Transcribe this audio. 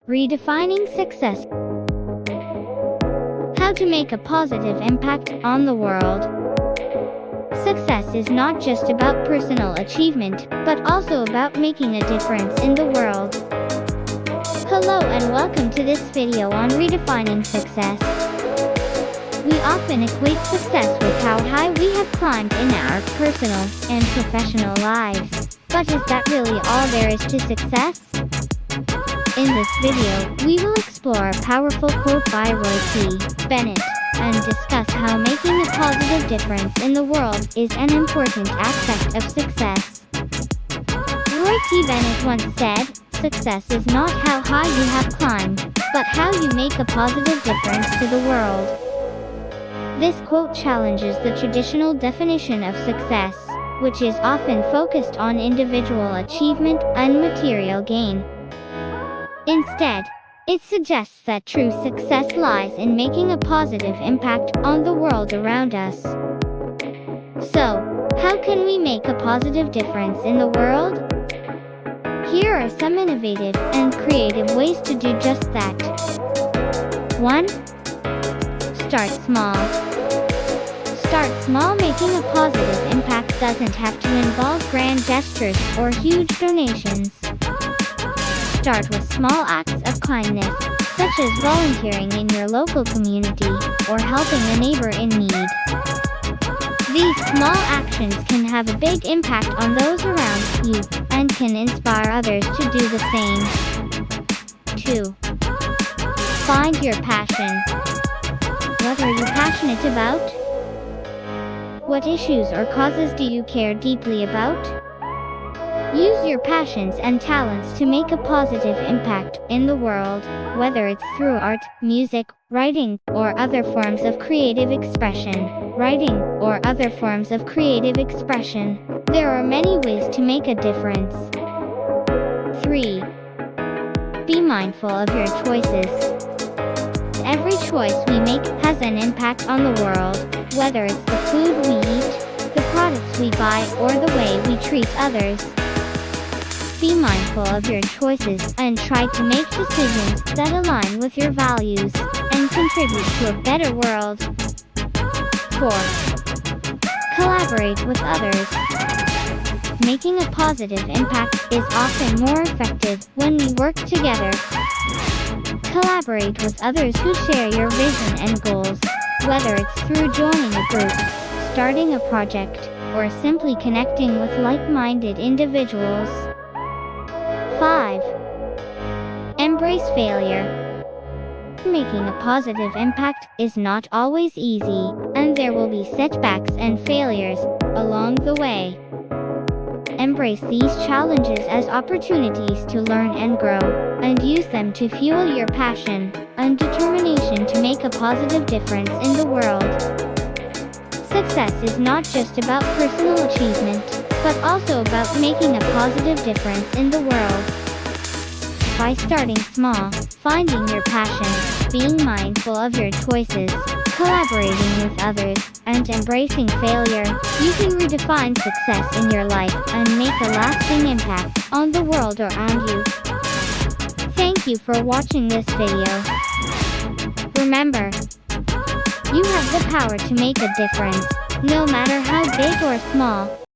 Redefining success. How to make a positive impact on the world. Success is not just about personal achievement, but also about making a difference in the world. Hello and welcome to this video on redefining success. We often equate success with how high we have climbed in our personal and professional lives. But is that really all there is to success? In this video, we will explore a powerful quote by Roy T. Bennett and discuss how making a positive difference in the world is an important aspect of success. Roy T. Bennett once said, "Success is not how high you have climbed, but how you make a positive difference to the world." This quote challenges the traditional definition of success, which is often focused on individual achievement and material gain. Instead, it suggests that true success lies in making a positive impact on the world around us. So, how can we make a positive difference in the world? Here are some innovative and creative ways to do just that. 1. Start small. Start small. Making a positive impact doesn't have to involve grand gestures or huge donations. Start with small acts of kindness, such as volunteering in your local community or helping a neighbor in need. These small actions can have a big impact on those around you and can inspire others to do the same. 2. Find your passion. What are you passionate about? What issues or causes do you care deeply about? Use your passions and talents to make a positive impact in the world, whether it's through art, music, writing, or other forms of creative expression. There are many ways to make a difference. 3. Be mindful of your choices. Every choice we make has an impact on the world, whether it's the food we eat, the products we buy, or the way we treat others. Be mindful of your choices and try to make decisions that align with your values and contribute to a better world. 4. Collaborate with others. Making a positive impact is often more effective when we work together. Collaborate with others who share your vision and goals, whether it's through joining a group, starting a project, or simply connecting with like-minded individuals. 5. Embrace failure. Making a positive impact is not always easy, and there will be setbacks and failures along the way. Embrace these challenges as opportunities to learn and grow, and use them to fuel your passion and determination to make a positive difference in the world. Success is not just about personal achievement, but also about making a positive difference in the world. By starting small, finding your passion, being mindful of your choices, collaborating with others, and embracing failure, you can redefine success in your life and make a lasting impact on the world around you. Thank you for watching this video. Remember, you have the power to make a difference, no matter how big or small.